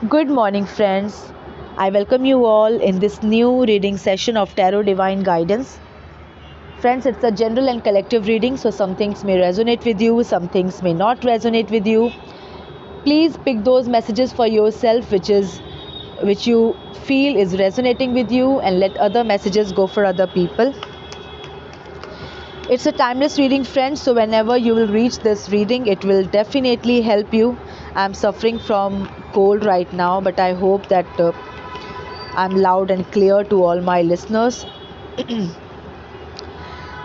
Good morning, friends. I welcome you all in this new reading session of Tarot Divine Guidance. Friends, it's a general and collective reading, so some things may resonate with you, some things may not resonate with you. Please pick those messages for yourself which you feel is resonating with you, and let other messages go for other people. It's a timeless reading, friends, so whenever you will reach this reading, it will definitely help you. I'm suffering from cold right now, but I hope that I'm loud and clear to all my listeners.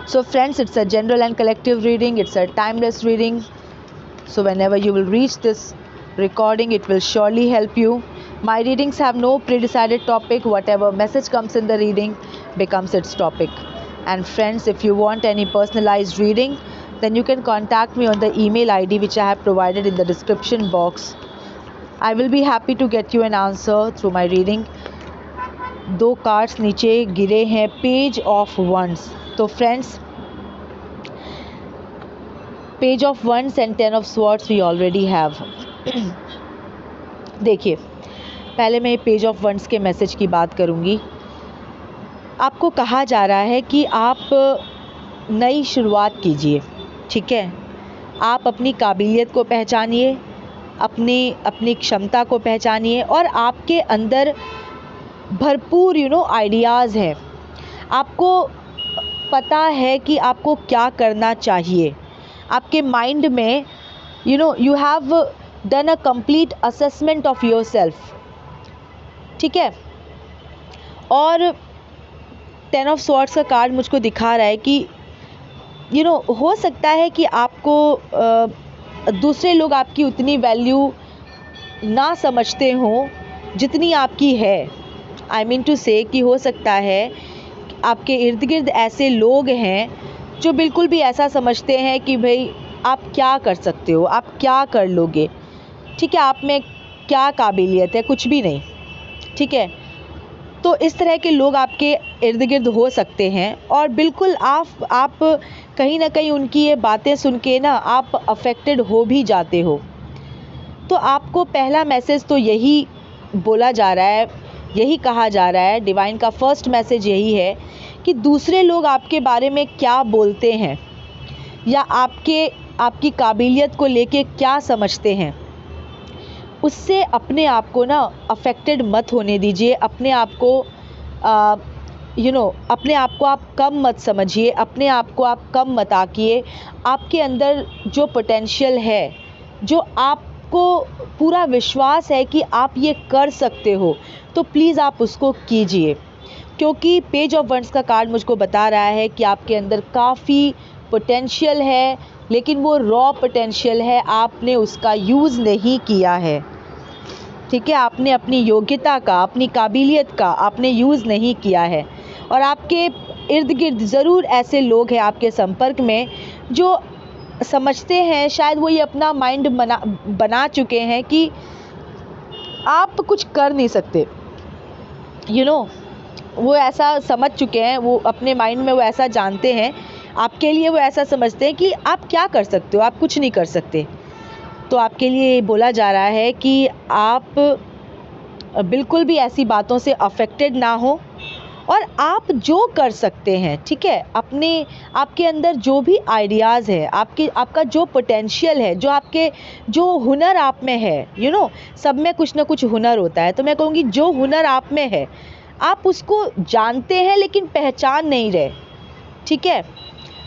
So friends, it's a general and collective reading, it's a timeless reading. So whenever you will reach this recording, it will surely help you. My readings have no pre-decided topic. Whatever message comes in the reading becomes its topic. And friends, if you want any personalized reading, then you can contact me on the email ID which I have provided in the description box. I will be happy to get you an answer through my reading. 2 cards नीचे गिरे हैं, page of wands. तो friends, page of wands and 10 of swords we already have. देखिए, पहले मैं page of wands के message की बात करूंगी. आपको कहा जा रहा है कि आप नई शुरुआत कीजिए, ठीक है. आप अपनी काबिलियत को पहचानिए, अपनी क्षमता को पहचानिए, और आपके अंदर भरपूर आइडियाज़ हैं. आपको पता है कि आपको क्या करना चाहिए. आपके माइंड में you have done a complete assessment of your self, ठीक है. और 10 ऑफ स्वॉर्ड्स का कार्ड मुझको दिखा रहा है कि हो सकता है कि आपको दूसरे लोग आपकी उतनी वैल्यू ना समझते हों जितनी आपकी है. आई मीन टू से कि हो सकता है आपके इर्द गिर्द ऐसे लोग हैं जो बिल्कुल भी ऐसा समझते हैं कि भाई आप क्या कर सकते हो, आप क्या कर लोगे, ठीक है, आप में क्या काबिलियत है, कुछ भी नहीं, ठीक है. तो इस तरह के लोग आपके इर्द गिर्द हो सकते हैं, और बिल्कुल आप कहीं ना कहीं उनकी ये बातें सुन के ना आप अफेक्टेड हो भी जाते हो. तो आपको पहला मैसेज तो यही बोला जा रहा है, यही कहा जा रहा है. डिवाइन का फर्स्ट मैसेज यही है कि दूसरे लोग आपके बारे में क्या बोलते हैं या आपकी काबिलियत को लेके क्या समझते हैं, उससे अपने आप को ना अफेक्टेड मत होने दीजिए. अपने आप को अपने आप को आप कम मत समझिए, अपने आप को आप कम मत आकिए. आपके अंदर जो पोटेंशियल है, जो आपको पूरा विश्वास है कि आप ये कर सकते हो, तो प्लीज़ आप उसको कीजिए. क्योंकि पेज ऑफ वंड्स का कार्ड मुझको बता रहा है कि आपके अंदर काफ़ी पोटेंशियल है, लेकिन वो रॉ पोटेंशियल है, आपने उसका यूज़ नहीं किया है, ठीक है. आपने अपनी योग्यता का, अपनी काबिलियत का आपने यूज़ नहीं किया है. और आपके इर्द गिर्द ज़रूर ऐसे लोग हैं आपके संपर्क में जो समझते हैं, शायद वो ये अपना माइंड बना चुके हैं कि आप कुछ कर नहीं सकते. वो ऐसा समझ चुके हैं, वो अपने माइंड में वो ऐसा जानते हैं, आपके लिए वो ऐसा समझते हैं कि आप क्या कर सकते हो, आप कुछ नहीं कर सकते. तो आपके लिए बोला जा रहा है कि आप बिल्कुल भी ऐसी बातों से अफेक्टेड ना हो, और आप जो कर सकते हैं, ठीक है, आपके अंदर जो भी आइडियाज़ है, आपका जो पोटेंशियल है, जो हुनर आप में है, सब में कुछ ना कुछ हुनर होता है. तो मैं कहूँगी जो हुनर आप में है, आप उसको जानते हैं लेकिन पहचान नहीं रहे, ठीक है.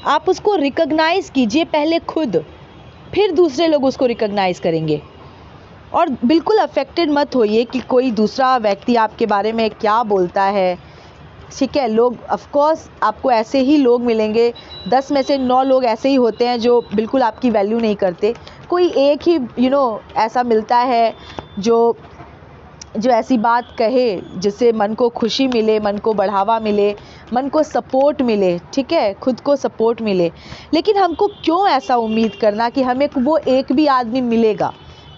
आप उसको रिकॉग्नाइज़ कीजिए पहले खुद, फिर दूसरे लोग उसको रिकॉग्नाइज़ करेंगे. और बिल्कुल अफेक्टेड मत होइए कि कोई दूसरा व्यक्ति आपके बारे में क्या बोलता है, ठीक है. लोग, ऑफ कोर्स आपको ऐसे ही लोग मिलेंगे, 10 में से 9 लोग ऐसे ही होते हैं जो बिल्कुल आपकी वैल्यू नहीं करते. कोई एक ही ऐसा मिलता है जो ऐसी बात कहे जिससे मन को खुशी मिले, मन को बढ़ावा मिले, मन को सपोर्ट मिले, ठीक है, खुद को सपोर्ट मिले. लेकिन हमको क्यों ऐसा उम्मीद करना कि हमें वो एक भी आदमी मिलेगा,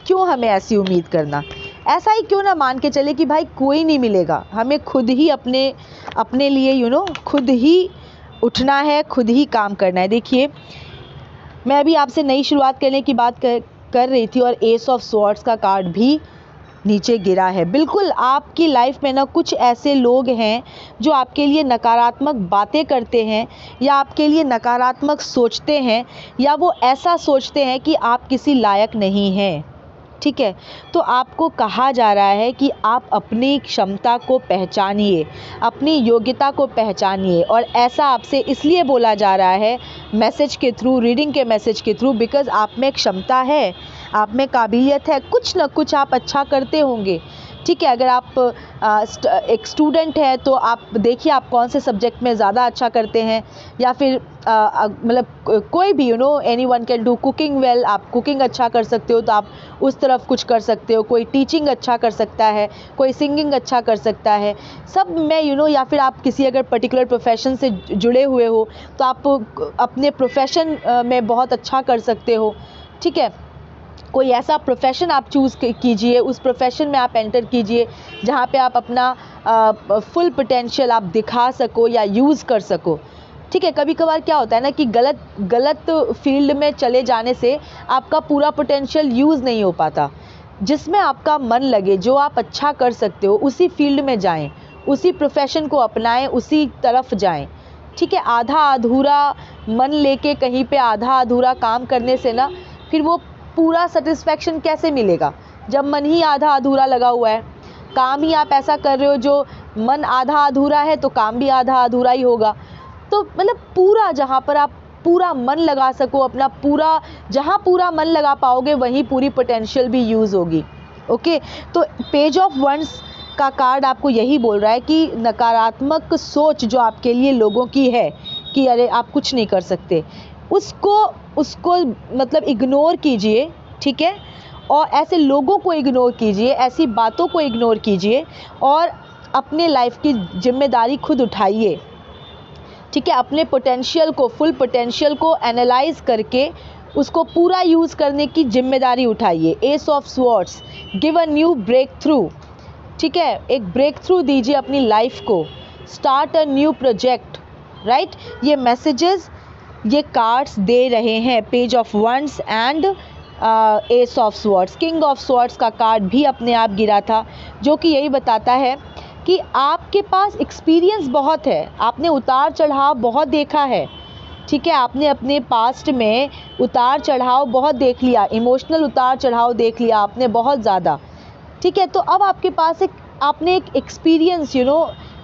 क्यों हमें ऐसी उम्मीद करना. ऐसा ही क्यों ना मान के चले कि भाई कोई नहीं मिलेगा, हमें खुद ही अपने लिए खुद ही उठना है, खुद ही काम करना है. देखिए, मैं अभी आपसे नई शुरुआत करने की बात कर रही थी, और एस ऑफ स्वॉर्ड्स का कार्ड भी नीचे गिरा है। बिल्कुल आपकी लाइफ में ना कुछ ऐसे लोग हैं जो आपके लिए नकारात्मक बातें करते हैं या आपके लिए नकारात्मक सोचते हैं, या वो ऐसा सोचते हैं कि आप किसी लायक नहीं हैं। ठीक है, तो आपको कहा जा रहा है कि आप अपनी क्षमता को पहचानिए, अपनी योग्यता को पहचानिए, और ऐसा आपसे इसलिए बोला जा रहा है मैसेज के थ्रू, रीडिंग के मैसेज के थ्रू, बिकॉज़ आप में क्षमता है, आप में काबिलियत है, कुछ ना कुछ आप अच्छा करते होंगे। ठीक है, अगर आप एक स्टूडेंट है तो आप देखिए आप कौन से सब्जेक्ट में ज़्यादा अच्छा करते हैं, या फिर मतलब कोई भी any one can do cooking well, आप कुकिंग अच्छा कर सकते हो तो आप उस तरफ कुछ कर सकते हो, कोई टीचिंग अच्छा कर सकता है, कोई सिंगिंग अच्छा कर सकता है, सब में या फिर आप किसी अगर पर्टिकुलर प्रोफेशन से जुड़े हुए हो तो आप अपने प्रोफेशन में बहुत अच्छा कर सकते हो। ठीक है, कोई ऐसा प्रोफेशन आप चूज़ कीजिए, उस प्रोफेशन में आप एंटर कीजिए जहाँ पे आप अपना फुल पोटेंशियल आप दिखा सको या यूज़ कर सको। ठीक है, कभी कभार क्या होता है ना कि गलत फील्ड में चले जाने से आपका पूरा पोटेंशियल यूज़ नहीं हो पाता। जिसमें आपका मन लगे, जो आप अच्छा कर सकते हो, उसी फील्ड में जाएं, उसी प्रोफेशन को अपनाएं, उसी तरफ जाएं। ठीक है, आधा अधूरा मन लेके कहीं पे आधा अधूरा काम करने से ना फिर वो पूरा सेटिस्फैक्शन कैसे मिलेगा, जब मन ही आधा अधूरा लगा हुआ है। काम ही आप ऐसा कर रहे हो जो मन आधा अधूरा है, तो काम भी आधा अधूरा ही होगा। तो मतलब पूरा जहाँ पर आप पूरा मन लगा सको, अपना पूरा जहाँ पूरा मन लगा पाओगे वहीं पूरी पोटेंशियल भी यूज़ होगी। ओके, तो पेज ऑफ वंस का कार्ड आपको यही बोल रहा है कि नकारात्मक सोच जो आपके लिए लोगों की है कि अरे आप कुछ नहीं कर सकते, उसको मतलब इग्नोर कीजिए। ठीक है, और ऐसे लोगों को इग्नोर कीजिए, ऐसी बातों को इग्नोर कीजिए और अपने लाइफ की जिम्मेदारी खुद उठाइए। ठीक है, अपने पोटेंशियल को, फुल पोटेंशियल को एनालाइज करके उसको पूरा यूज़ करने की जिम्मेदारी उठाइए। Ace of swords, give a new breakthrough. ठीक है, एक ब्रेक थ्रू दीजिए अपनी लाइफ को, start a new project. Right, ये मैसेजेस ये कार्ड्स दे रहे हैं, page of wands and ace of swords. King of swords का कार्ड भी अपने आप गिरा था, जो कि यही बताता है कि आपके पास एक्सपीरियंस बहुत है, आपने उतार चढ़ाव बहुत देखा है। ठीक है, आपने अपने पास्ट में उतार चढ़ाव बहुत देख लिया, इमोशनल उतार चढ़ाव देख लिया आपने बहुत ज़्यादा। ठीक है, तो अब आपके पास आपने एक एक्सपीरियंस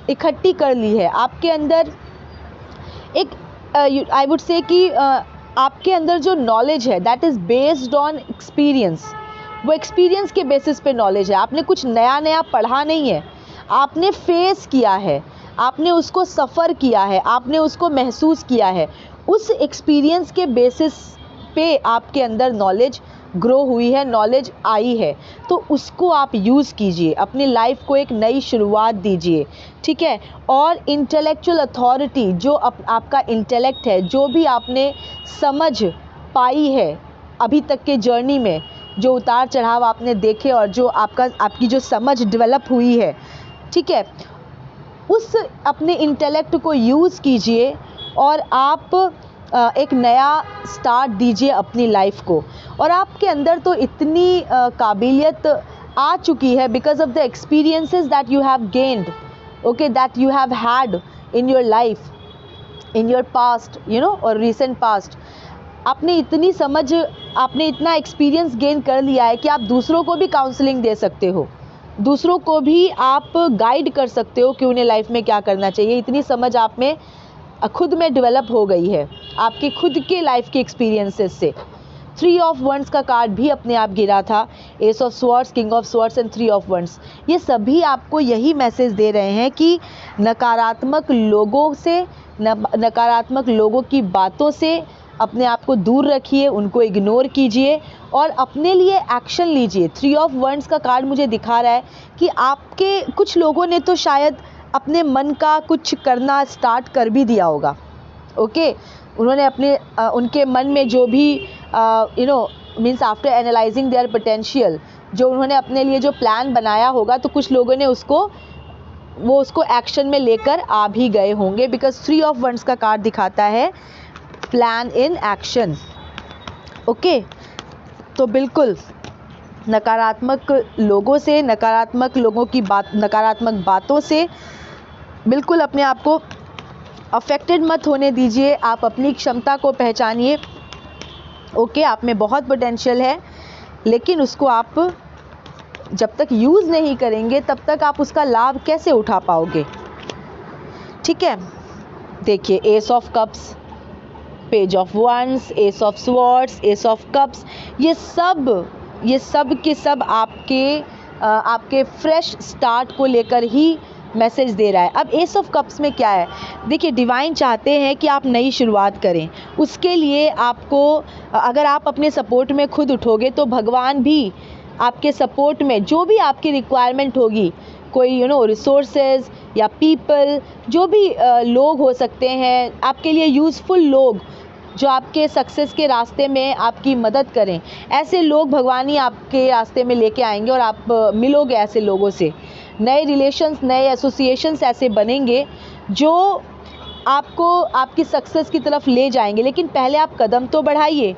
इकट्ठी कर ली है। आपके अंदर एक आई वुड से कि आपके अंदर जो नॉलेज है that is based on experience. वो एक्सपीरियंस के बेसिस पे नॉलेज है, आपने कुछ नया नया पढ़ा नहीं है, आपने फेस किया है, आपने उसको सफ़र किया है, आपने उसको महसूस किया है। उस एक्सपीरियंस के बेसिस पे आपके अंदर नॉलेज ग्रो हुई है, नॉलेज आई है, तो उसको आप यूज़ कीजिए, अपनी लाइफ को एक नई शुरुआत दीजिए। ठीक है, और इंटेलेक्चुअल अथॉरिटी जो आपका इंटेलेक्ट है, जो भी आपने समझ पाई है अभी तक के जर्नी में, जो उतार चढ़ाव आपने देखे और जो आपकी जो समझ डेवलप हुई है, ठीक है, उस अपने इंटेलेक्ट को यूज़ कीजिए और आप एक नया स्टार्ट दीजिए अपनी लाइफ को। और आपके अंदर तो इतनी काबिलियत आ चुकी है because of the experiences that you have gained, okay, that you have had in your life, in your past, और रिसेंट पास्ट। आपने इतनी समझ, आपने इतना एक्सपीरियंस गेन कर लिया है कि आप दूसरों को भी काउंसलिंग दे सकते हो, दूसरों को भी आप गाइड कर सकते हो कि उन्हें लाइफ में क्या करना चाहिए। इतनी समझ आप में खुद में डेवलप हो गई है आपके खुद के लाइफ के एक्सपीरियंसेस से। 3 ऑफ वंड्स का कार्ड भी अपने आप गिरा था, S of swords, king of swords and 3 of wands. ये सभी आपको यही मैसेज दे रहे हैं कि नकारात्मक लोगों से, नकारात्मक लोगों की बातों से अपने आप को दूर रखिए, उनको इग्नोर कीजिए और अपने लिए एक्शन लीजिए। 3 ऑफ वंड्स का कार्ड मुझे दिखा रहा है कि आपके कुछ लोगों ने तो शायद अपने मन का कुछ करना स्टार्ट कर भी दिया होगा। ओके, उन्होंने अपने उनके मन में जो भी means after analysing their potential, जो उन्होंने अपने लिए जो प्लान बनाया होगा, तो कुछ लोगों ने उसको एक्शन में लेकर आ भी गए होंगे, बिकॉज 3 ऑफ वंड्स का कार्ड दिखाता है प्लान इन एक्शन। ओके, तो बिल्कुल नकारात्मक लोगों से, नकारात्मक लोगों की नकारात्मक बातों से बिल्कुल अपने आप को अफेक्टेड मत होने दीजिए। आप अपनी क्षमता को पहचानिए। ओके, आप में बहुत पोटेंशियल है, लेकिन उसको आप जब तक यूज़ नहीं करेंगे तब तक आप उसका लाभ कैसे उठा पाओगे? ठीक है, देखिए, ace of cups, page of wands, ace of swords, ace of cups, ये सब के सब आपके फ्रेश स्टार्ट को लेकर ही मैसेज दे रहा है। अब एस ऑफ कप्स में क्या है? देखिए, डिवाइन चाहते हैं कि आप नई शुरुआत करें। उसके लिए आपको, अगर आप अपने सपोर्ट में खुद उठोगे तो भगवान भी आपके सपोर्ट में, जो भी आपकी रिक्वायरमेंट होगी, कोई रिसोर्सेज या पीपल, जो भी लोग हो सकते हैं आपके लिए यूज़फुल लोग, जो आपके सक्सेस के रास्ते में आपकी मदद करें, ऐसे लोग भगवान ही आपके रास्ते में लेके आएंगे और आप मिलोगे ऐसे लोगों से। नए रिलेशंस, नए एसोसिएशंस ऐसे बनेंगे जो आपको आपकी सक्सेस की तरफ ले जाएंगे। लेकिन पहले आप कदम तो बढ़ाइए।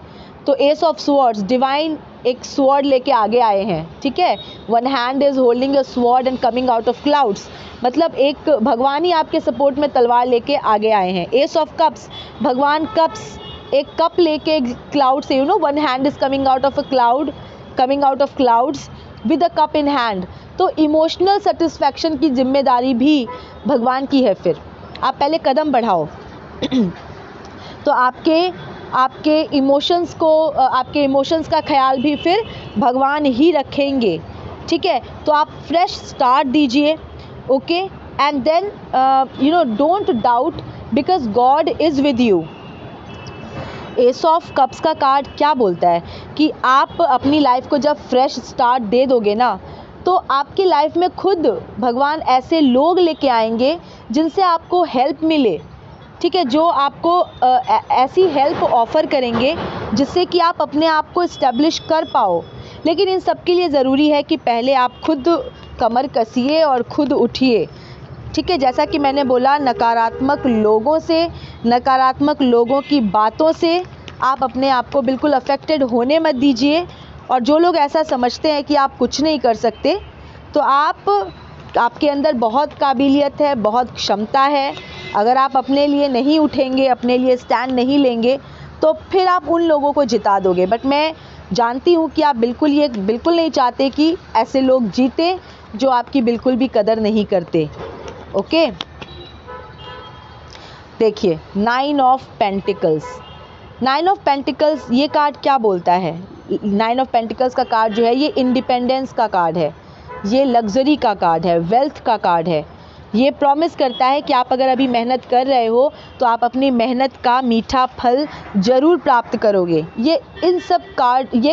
तो एस ऑफ स्वॉर्ड्स, डिवाइन एक स्वॉर्ड लेके आगे आए हैं। ठीक है, one hand is holding a sword and coming out of clouds, मतलब एक भगवान ही आपके सपोर्ट में तलवार लेके आगे आए हैं। एस ऑफ कप्स, भगवान कप्स, एक कप लेके क्लाउड से, one hand is coming out of a cloud, coming out of clouds with a cup in hand. तो इमोशनल सेटिस्फैक्शन की जिम्मेदारी भी भगवान की है। फिर आप पहले कदम बढ़ाओ तो आपके इमोशंस का ख्याल भी फिर भगवान ही रखेंगे। ठीक है, तो आप फ्रेश स्टार्ट दीजिए। Okay, and then don't doubt because God is with you. Ace of cups का कार्ड क्या बोलता है कि आप अपनी लाइफ को जब फ्रेश स्टार्ट दे दोगे ना, तो आपकी लाइफ में खुद भगवान ऐसे लोग लेके आएंगे जिनसे आपको हेल्प मिले। ठीक है, जो आपको ऐसी हेल्प ऑफ़र करेंगे जिससे कि आप अपने आप को इस्टेब्लिश कर पाओ। लेकिन इन सब के लिए ज़रूरी है कि पहले आप खुद कमर कसिए और खुद उठिए। ठीक है, जैसा कि मैंने बोला, नकारात्मक लोगों से, नकारात्मक लोगों की बातों से आप अपने आप को बिल्कुल अफेक्टेड होने मत दीजिए। और जो लोग ऐसा समझते हैं कि आप कुछ नहीं कर सकते, तो आपके अंदर बहुत काबिलियत है, बहुत क्षमता है। अगर आप अपने लिए नहीं उठेंगे, अपने लिए स्टैंड नहीं लेंगे, तो फिर आप उन लोगों को जिता दोगे। बट मैं जानती हूँ कि आप बिल्कुल नहीं चाहते कि ऐसे लोग जीते जो आपकी बिल्कुल भी कदर नहीं करते। ओके, देखिए, 9 ऑफ पेंटिकल्स। 9 ऑफ पेंटिकल्स ये कार्ड क्या बोलता है? 9 ऑफ पेंटिकल्स का कार्ड जो है, ये इंडिपेंडेंस का कार्ड है, ये लग्जरी का कार्ड है, वेल्थ का कार्ड है। ये प्रॉमिस करता है कि आप अगर अभी मेहनत कर रहे हो तो आप अपनी मेहनत का मीठा फल ज़रूर प्राप्त करोगे। ये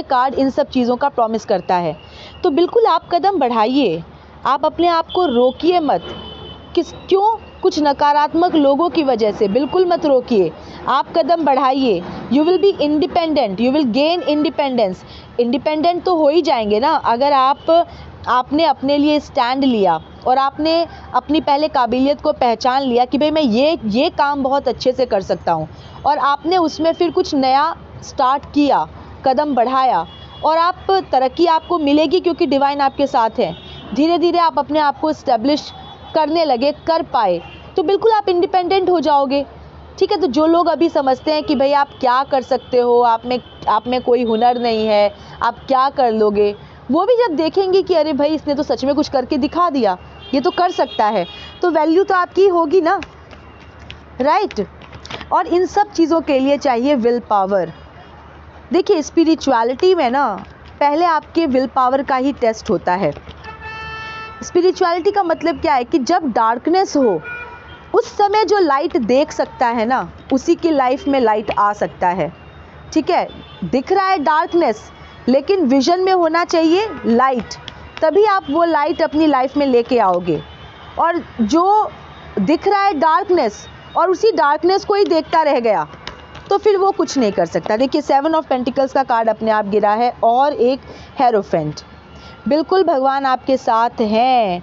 कार्ड इन सब चीज़ों का प्रॉमिस करता है। तो बिल्कुल आप कदम बढ़ाइए, आप अपने आप को रोकिए मत। क्यों? कुछ नकारात्मक लोगों की वजह से बिल्कुल मत रोकिए, आप कदम बढ़ाइए। You will be independent, you will gain independence. Independent तो हो ही जाएंगे ना, अगर आपने अपने लिए स्टैंड लिया और आपने अपनी पहले काबिलियत को पहचान लिया कि भाई मैं ये काम बहुत अच्छे से कर सकता हूँ, और आपने उसमें फिर कुछ नया स्टार्ट किया, कदम बढ़ाया, और आप तरक्की आपको मिलेगी क्योंकि डिवाइन आपके साथ है। धीरे धीरे आप अपने आप को इस्टेब्लिश करने लगे, कर पाए, तो बिल्कुल आप इंडिपेंडेंट हो जाओगे। ठीक है, तो जो लोग अभी समझते हैं कि भाई आप क्या कर सकते हो, आप में कोई हुनर नहीं है, आप क्या कर लोगे, वो भी जब देखेंगे कि अरे भाई इसने तो सच में कुछ करके दिखा दिया, ये तो कर सकता है, तो वैल्यू तो आपकी होगी ना, राइट। और इन सब चीज़ों के लिए चाहिए विल पावर। देखिए, स्पिरिचुअलिटी में ना पहले आपके विल पावर का ही टेस्ट होता है। स्पिरिचुअलिटी का मतलब क्या है कि जब डार्कनेस हो उस समय जो लाइट देख सकता है ना, उसी की लाइफ में लाइट आ सकता है। ठीक है, दिख रहा है डार्कनेस, लेकिन विजन में होना चाहिए लाइट, तभी आप वो लाइट अपनी लाइफ में लेके आओगे। और जो दिख रहा है डार्कनेस और उसी डार्कनेस को ही देखता रह गया, तो फिर वो कुछ नहीं कर सकता। देखिए, 7 ऑफ पेंटिकल्स का कार्ड अपने आप गिरा है और एक हेरोफेंट। बिल्कुल भगवान आपके साथ हैं,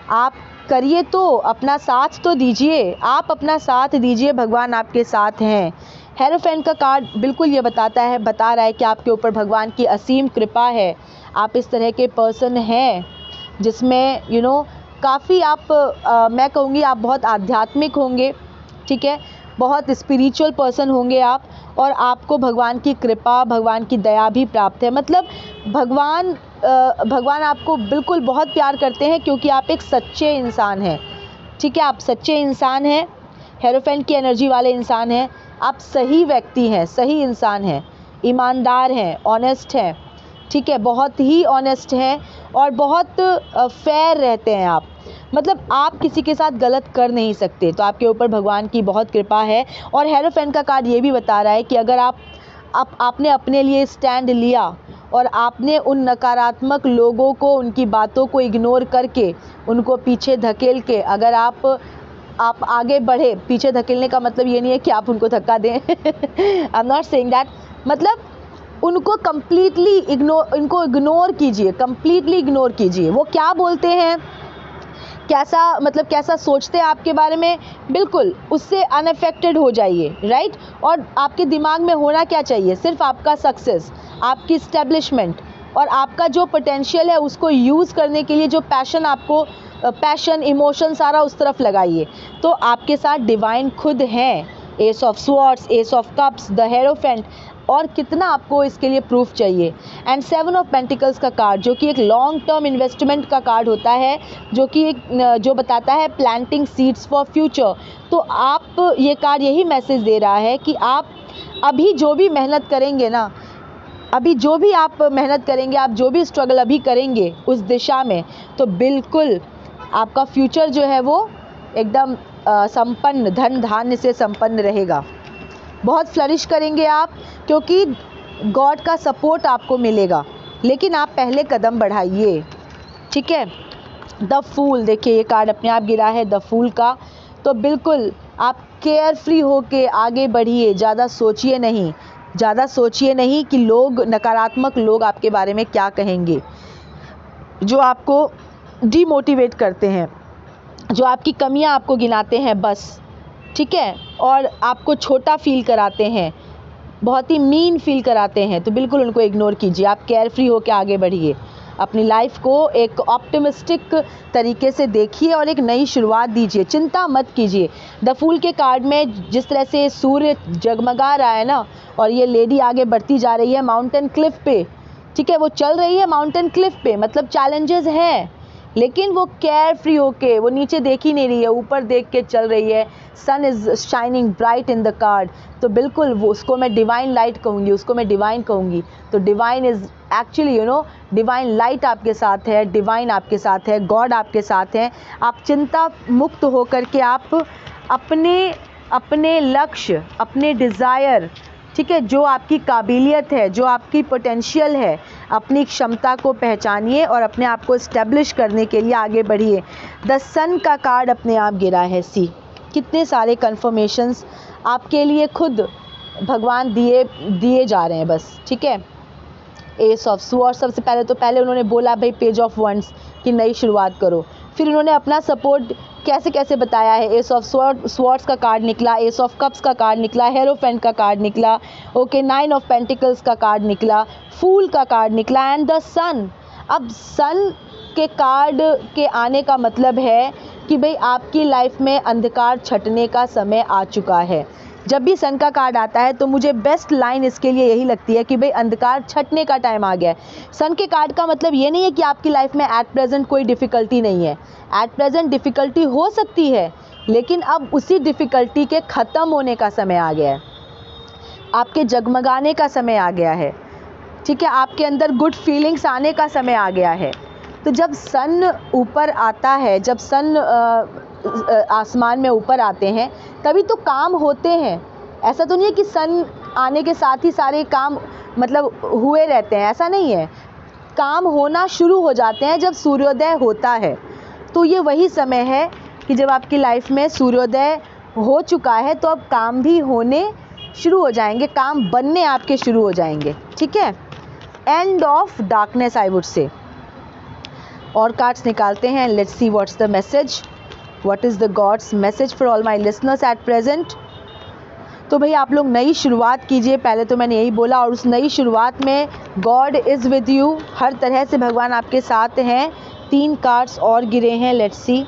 आप करिए तो अपना साथ तो दीजिए, आप अपना साथ दीजिए, भगवान आपके साथ हैं। हेरोफेंट का कार्ड बिल्कुल ये बता रहा है कि आपके ऊपर भगवान की असीम कृपा है। आप इस तरह के पर्सन हैं जिसमें काफ़ी आप मैं कहूँगी आप बहुत आध्यात्मिक होंगे, ठीक है, बहुत स्पिरिचुअल पर्सन होंगे आप, और आपको भगवान की कृपा, भगवान की दया भी प्राप्त है। मतलब भगवान आपको बिल्कुल बहुत प्यार करते हैं क्योंकि आप एक सच्चे इंसान हैं, ठीक है, आप सच्चे इंसान हैं, हेरोफेंट की एनर्जी वाले इंसान हैं, आप सही व्यक्ति हैं, सही इंसान हैं, ईमानदार हैं, ऑनेस्ट हैं, ठीक है, बहुत ही ऑनेस्ट हैं और बहुत फेयर रहते हैं आप। मतलब आप किसी के साथ गलत कर नहीं सकते। तो आपके ऊपर भगवान की बहुत कृपा है। और हेरोफेंट का कार्ड ये भी बता रहा है कि अगर आपने अपने लिए स्टैंड लिया और आपने उन नकारात्मक लोगों को, उनकी बातों को इग्नोर करके, उनको पीछे धकेल के अगर आप आगे बढ़े, पीछे धकेलने का मतलब ये नहीं है कि आप उनको धक्का दें I am not saying that, मतलब उनको कम्प्लीटली इग्नोर कीजिए, कम्प्लीटली इग्नोर कीजिए। वो क्या बोलते हैं, कैसा सोचते हैं आपके बारे में, बिल्कुल उससे अनअफेक्टेड हो जाइए, राइट। और आपके दिमाग में होना क्या चाहिए, सिर्फ आपका सक्सेस, आपकी इस्टेब्लिशमेंट और आपका जो पोटेंशियल है उसको यूज़ करने के लिए जो पैशन, इमोशन सारा उस तरफ लगाइए। तो आपके साथ डिवाइन खुद हैं, S of swords, ace of cups, the hierophant, और कितना आपको इसके लिए प्रूफ चाहिए। एंड 7 ऑफ पेंटिकल्स का कार्ड जो कि एक लॉन्ग टर्म इन्वेस्टमेंट का कार्ड होता है, जो बताता है प्लांटिंग सीड्स फॉर फ्यूचर। तो आप ये कार्ड यही मैसेज दे रहा है कि आप अभी जो भी मेहनत करेंगे ना, अभी जो भी आप मेहनत करेंगे, आप जो भी स्ट्रगल अभी करेंगे उस दिशा में, तो बिल्कुल आपका फ्यूचर जो है वो एकदम संपन्न, धन धान्य से संपन्न रहेगा। बहुत फ्लरिश करेंगे आप क्योंकि गॉड का सपोर्ट आपको मिलेगा। लेकिन आप पहले कदम बढ़ाइए, ठीक है। द फूल, देखिए ये कार्ड अपने आप गिरा है द फूल का। तो बिल्कुल आप केयर फ्री होके आगे बढ़िए, ज़्यादा सोचिए नहीं कि नकारात्मक लोग आपके बारे में क्या कहेंगे, जो आपको डीमोटिवेट करते हैं, जो आपकी कमियां आपको गिनाते हैं बस, ठीक है, और आपको छोटा फील कराते हैं, बहुत ही मीन फील कराते हैं। तो बिल्कुल उनको इग्नोर कीजिए, आप केयर फ्री होकर आगे बढ़िए, अपनी लाइफ को एक ऑप्टिमिस्टिक तरीके से देखिए और एक नई शुरुआत दीजिए, चिंता मत कीजिए। द फूल के कार्ड में जिस तरह से सूर्य जगमगा रहा है ना, और ये लेडी आगे बढ़ती जा रही है माउंटेन क्लिफ पे, ठीक है, वो चल रही है माउंटेन क्लिफ पे, मतलब चैलेंजेस हैं, लेकिन वो केयर फ्री होके, वो नीचे देख ही नहीं रही है, ऊपर देख के चल रही है। Sun is shining bright in the card. तो बिल्कुल वो, उसको मैं डिवाइन लाइट कहूँगी, उसको मैं डिवाइन कहूँगी। तो divine is actually divine light आपके साथ है, डिवाइन आपके साथ है, गॉड आपके साथ है। आप चिंता मुक्त होकर के आप अपने लक्ष्य, अपने डिज़ायर, ठीक है, जो आपकी काबिलियत है, जो आपकी पोटेंशियल है, अपनी क्षमता को पहचानिए और अपने आप को इस्टेब्लिश करने के लिए आगे बढ़िए। द सन का कार्ड अपने आप गिरा है। सी कितने सारे कन्फर्मेशंस आपके लिए खुद भगवान दिए जा रहे हैं बस, ठीक है। एस ऑफ स्वॉर्ड्स, सबसे पहले उन्होंने बोला भाई पेज ऑफ वंड्स की नई शुरुआत करो, फिर उन्होंने अपना सपोर्ट कैसे बताया है। एस ऑफ स्वॉर्ड्स का कार्ड निकला, एस ऑफ कप्स का कार्ड निकला, हेरोफेंट का कार्ड निकला, ओके, 9 ऑफ पेंटिकल्स का कार्ड निकला, फूल का कार्ड निकला एंड द सन। अब सन के कार्ड के आने का मतलब है कि भाई आपकी लाइफ में अंधकार छटने का समय आ चुका है। जब भी सन का कार्ड आता है तो मुझे बेस्ट लाइन इसके लिए यही लगती है कि भाई अंधकार छटने का टाइम आ गया है। सन के कार्ड का मतलब ये नहीं है कि आपकी लाइफ में एट प्रेजेंट कोई डिफ़िकल्टी नहीं है। एट प्रेजेंट डिफ़िकल्टी हो सकती है, लेकिन अब उसी डिफ़िकल्टी के ख़त्म होने का समय आ गया है, आपके जगमगाने का समय आ गया है, ठीक है, आपके अंदर गुड फीलिंग्स आने का समय आ गया है। तो जब सन ऊपर आता है, जब सन आसमान में ऊपर आते हैं, तभी तो काम होते हैं। ऐसा तो नहीं है कि सन आने के साथ ही सारे काम मतलब हुए रहते हैं, ऐसा नहीं है। काम होना शुरू हो जाते हैं जब सूर्योदय होता है। तो ये वही समय है कि जब आपकी लाइफ में सूर्योदय हो चुका है, तो अब काम भी होने शुरू हो जाएंगे, काम बनने आपके शुरू हो जाएंगे, ठीक है। End of darkness I would say. और कार्ड्स निकालते हैं, let's see what's the message, what is the gods message for all my listeners at present. तो भाई आप लोग नई शुरुआत कीजिए, पहले तो मैंने यही बोला, और उस नई शुरुआत में गॉड इज़ विद यू, हर तरह से भगवान आपके साथ हैं। 3 कार्ड्स और गिरे हैं, let's see.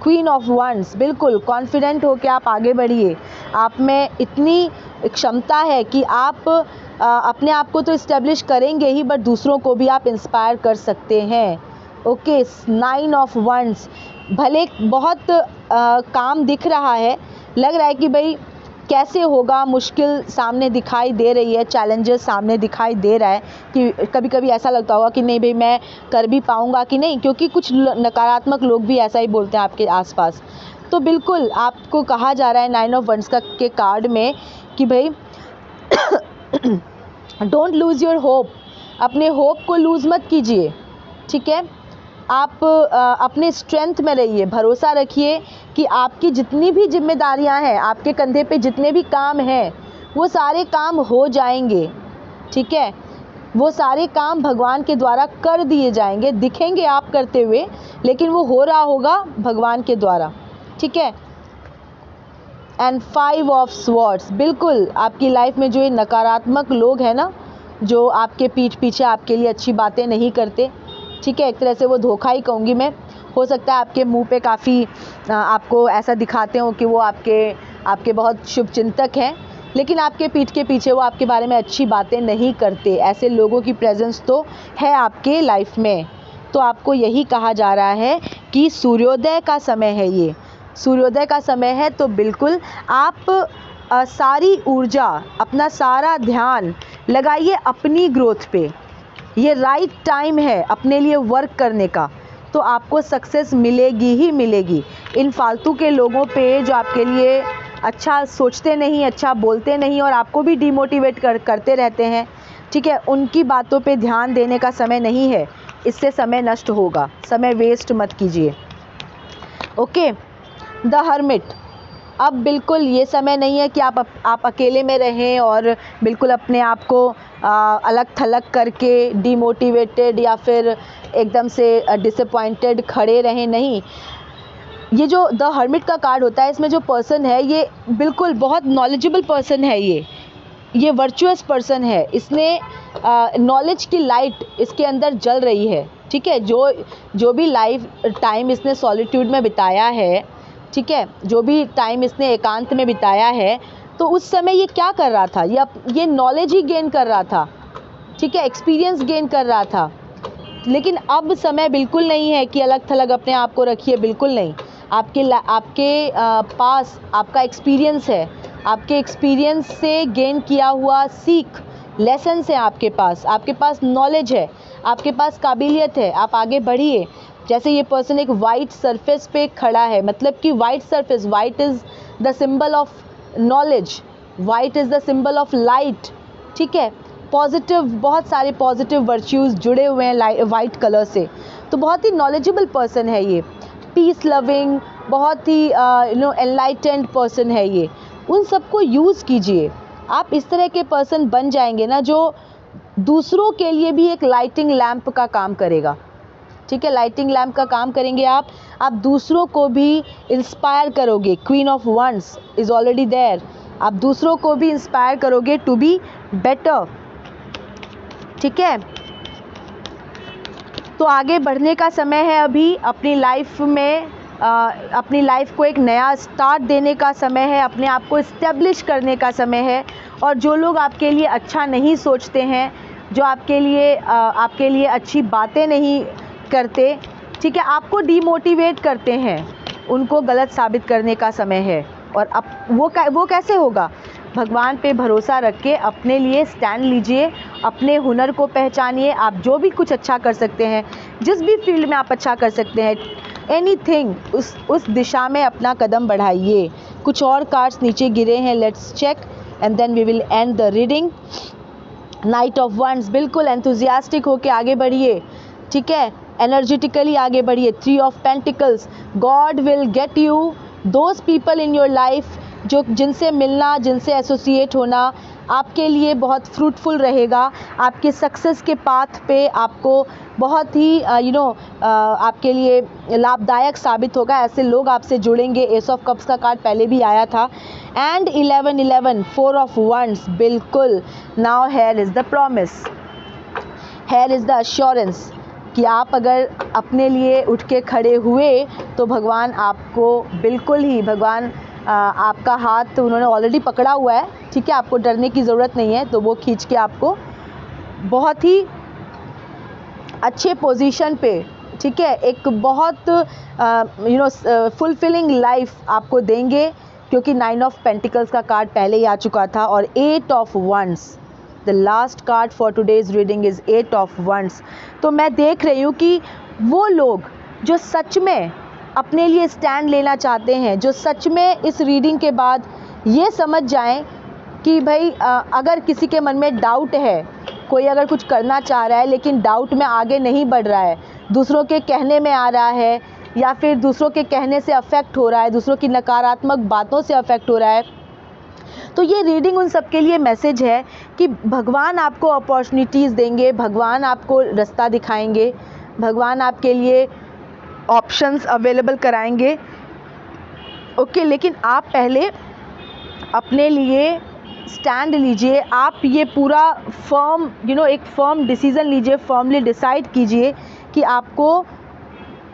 Queen of wands, बिल्कुल कॉन्फिडेंट हो के आप आगे बढ़िए। आप में इतनी क्षमता है कि आप अपने आप को तो इस्टेब्लिश करेंगे ही, बट दूसरों को भी आप इंस्पायर कर सकते हैं। ओके, 9 ऑफ वंस, भले बहुत काम दिख रहा है, लग रहा है कि भाई कैसे होगा, मुश्किल सामने दिखाई दे रही है, चैलेंजेस सामने दिखाई दे रहा है कि कभी कभी ऐसा लगता होगा कि नहीं भाई मैं कर भी पाऊँगा कि नहीं, क्योंकि कुछ नकारात्मक लोग भी ऐसा ही बोलते हैं आपके आसपास। तो बिल्कुल आपको कहा जा रहा है 9 ऑफ वंस का के कार्ड में कि भाई डोंट लूज़ योर होप, अपने होप को लूज़ मत कीजिए, ठीक है। आप अपने स्ट्रेंथ में रहिए, भरोसा रखिए कि आपकी जितनी भी जिम्मेदारियां हैं, आपके कंधे पे जितने भी काम हैं, वो सारे काम हो जाएंगे, ठीक है। वो सारे काम भगवान के द्वारा कर दिए जाएंगे, दिखेंगे आप करते हुए, लेकिन वो हो रहा होगा भगवान के द्वारा, ठीक है। एंड 5 ऑफ स्वॉर्ड्स, बिल्कुल आपकी लाइफ में जो ये नकारात्मक लोग हैं ना, जो आपके पीठ पीछे आपके लिए अच्छी बातें नहीं करते, ठीक है, एक तरह से वो धोखा ही कहूँगी मैं। हो सकता है आपके मुंह पे काफ़ी आपको ऐसा दिखाते हो कि वो आपके बहुत शुभ चिंतक हैं, लेकिन आपके पीठ के पीछे वो आपके बारे में अच्छी बातें नहीं करते। ऐसे लोगों की प्रेजेंस तो है आपके लाइफ में। तो आपको यही कहा जा रहा है कि सूर्योदय का समय है, ये सूर्योदय का समय है, तो बिल्कुल आप सारी ऊर्जा, अपना सारा ध्यान लगाइए अपनी ग्रोथ पे। ये राइट टाइम है अपने लिए वर्क करने का, तो आपको सक्सेस मिलेगी ही मिलेगी। इन फालतू के लोगों पे जो आपके लिए अच्छा सोचते नहीं, अच्छा बोलते नहीं और आपको भी डिमोटिवेट करते रहते हैं, ठीक है, उनकी बातों पे ध्यान देने का समय नहीं है, इससे समय नष्ट होगा, समय वेस्ट मत कीजिए। ओके, द हर्मिट, अब बिल्कुल ये समय नहीं है कि आप अकेले में रहें और बिल्कुल अपने आप को अलग थलग करके डिमोटिवेटेड या फिर एकदम से डिसअपॉइंटेड खड़े रहें, नहीं। ये जो द हर्मिट का कार्ड होता है, इसमें जो पर्सन है ये बिल्कुल बहुत नॉलेजेबल पर्सन है, ये वर्चुअस पर्सन है, इसने नॉलेज की लाइट इसके अंदर जल रही है, ठीक है। जो भी लाइफ टाइम इसने सॉलिट्यूड में बिताया है, ठीक है, जो भी टाइम इसने एकांत में बिताया है, तो उस समय ये क्या कर रहा था, ये नॉलेज ही गेन कर रहा था, ठीक है, एक्सपीरियंस गेन कर रहा था। लेकिन अब समय बिल्कुल नहीं है कि अलग थलग अपने आप को रखिए, बिल्कुल नहीं। आपके पास आपका एक्सपीरियंस है, आपके एक्सपीरियंस से गेन किया हुआ सीख, लेसन्स हैं आपके पास नॉलेज है, आपके पास काबिलियत है, आप आगे बढ़िए। जैसे ये पर्सन एक वाइट सरफेस पे खड़ा है, मतलब कि white surface, white is the symbol of knowledge, white is the symbol of light, ठीक है। पॉजिटिव, बहुत सारे पॉजिटिव वर्च्यूज़ जुड़े हुए हैं वाइट कलर से, तो बहुत ही नॉलेजेबल पर्सन है ये, पीस लविंग, बहुत ही एनलाइटेंड पर्सन है ये। उन सबको यूज़ कीजिए, आप इस तरह के पर्सन बन जाएंगे ना जो दूसरों के लिए भी एक लाइटिंग लैंप का काम करेगा, ठीक है, लाइटिंग लैंप का काम करेंगे आप दूसरों को भी इंस्पायर करोगे। Queen of wands is already there, आप दूसरों को भी इंस्पायर करोगे टू बी बेटर, ठीक है। तो आगे बढ़ने का समय है अभी, अपनी लाइफ में अपनी लाइफ को एक नया स्टार्ट देने का समय है, अपने आप को इस्टेब्लिश करने का समय है। और जो लोग आपके लिए अच्छा नहीं सोचते हैं, जो आपके लिए अच्छी बातें नहीं करते, ठीक है, आपको डीमोटिवेट करते हैं, उनको गलत साबित करने का समय है। और अब वो कैसे होगा, भगवान पे भरोसा रख के अपने लिए स्टैंड लीजिए, अपने हुनर को पहचानिए। आप जो भी कुछ अच्छा कर सकते हैं, जिस भी फील्ड में आप अच्छा कर सकते हैं, एनीथिंग, उस दिशा में अपना कदम बढ़ाइए। कुछ और कार्ड्स नीचे गिरे हैं, let's check and then we will end the reading. Knight of wands, बिल्कुल एंथुजियास्टिक होके आगे बढ़िए, ठीक है, एनर्जेटिकली आगे बढ़िए। 3 of pentacles, God will get you those people in your life जिनसे मिलना, जिनसे एसोसिएट होना आपके लिए बहुत फ्रूटफुल रहेगा, आपके सक्सेस के पाथ पे आपको बहुत ही आपके लिए लाभदायक साबित होगा। ऐसे लोग आपसे जुड़ेंगे। एस ऑफ कप्स का कार्ड पहले भी आया था एंड 11 4 ऑफ वंड्स, बिल्कुल। Now here is the promise, here is the assurance कि आप अगर अपने लिए उठ के खड़े हुए तो भगवान आपको बिल्कुल ही, भगवान आपका हाथ उन्होंने ऑलरेडी पकड़ा हुआ है, ठीक है। आपको डरने की ज़रूरत नहीं है, तो वो खींच के आपको बहुत ही अच्छे पोजीशन पे, ठीक है, एक बहुत फुलफिलिंग लाइफ आपको देंगे, क्योंकि 9 ऑफ पेंटिकल्स का कार्ड पहले ही आ चुका था और 8 of wands, the last card for today's reading is 8 of wands. तो मैं देख रही हूँ कि वो लोग जो सच में अपने लिए स्टैंड लेना चाहते हैं, जो सच में इस रीडिंग के बाद ये समझ जाएं कि भाई अगर किसी के मन में डाउट है, कोई अगर कुछ करना चाह रहा है लेकिन डाउट में आगे नहीं बढ़ रहा है, दूसरों के कहने में आ रहा है या फिर दूसरों के कहने से अफेक्ट हो रहा है, दूसरों की नकारात्मक बातों से अफेक्ट हो रहा है, तो ये रीडिंग उन सब के लिए मैसेज है कि भगवान आपको अपॉर्चुनिटीज़ देंगे, भगवान आपको रास्ता दिखाएंगे, भगवान आपके लिए ऑप्शंस अवेलेबल कराएंगे, ओके। लेकिन आप पहले अपने लिए स्टैंड लीजिए, आप ये पूरा फर्म एक फर्म डिसीज़न लीजिए, फर्मली डिसाइड कीजिए कि आपको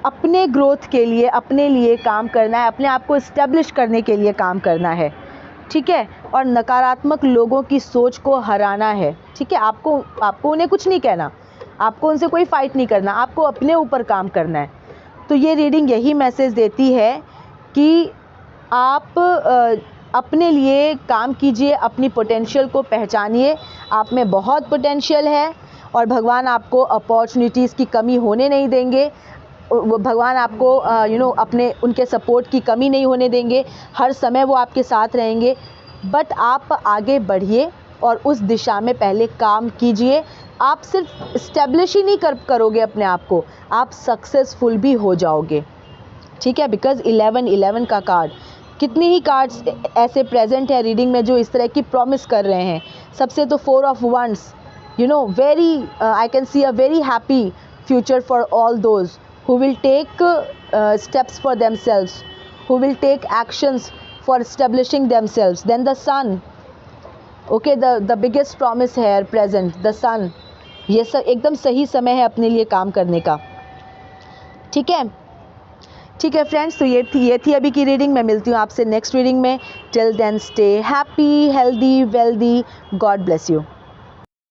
अपने ग्रोथ के लिए, अपने लिए काम करना है, अपने आप को इस्टेब्लिश करने के लिए काम करना है, ठीक है। और नकारात्मक लोगों की सोच को हराना है, ठीक है। आपको उन्हें कुछ नहीं कहना, आपको उनसे कोई फ़ाइट नहीं करना, आपको अपने ऊपर काम करना है। तो ये रीडिंग यही मैसेज देती है कि आप अपने लिए काम कीजिए, अपनी पोटेंशियल को पहचानिए, आप में बहुत पोटेंशियल है और भगवान आपको अपॉर्चुनिटीज़ की कमी होने नहीं देंगे, भगवान आपको अपने उनके सपोर्ट की कमी नहीं होने देंगे, हर समय वो आपके साथ रहेंगे। बट आप आगे बढ़िए और उस दिशा में पहले काम कीजिए। आप सिर्फ इस्टेब्लिश ही नहीं करोगे अपने आप को, आप सक्सेसफुल भी हो जाओगे, ठीक है। बिकॉज 11 का कार्ड, कितनी ही कार्ड्स ऐसे प्रेजेंट है रीडिंग में जो इस तरह की प्रॉमिस कर रहे हैं। सबसे तो 4 of wands, very I can see a very happy future for all those who will take steps for themselves, who will take actions for establishing themselves. Then the sun, okay, the biggest promise here present, the sun, ये सब एकदम सही समय है अपने लिए काम करने का, ठीक है। ठीक है फ्रेंड्स, तो ये थी अभी की रीडिंग। मैं मिलती हूँ आपसे नेक्स्ट रीडिंग में। Till then stay happy, healthy, wealthy, God bless you.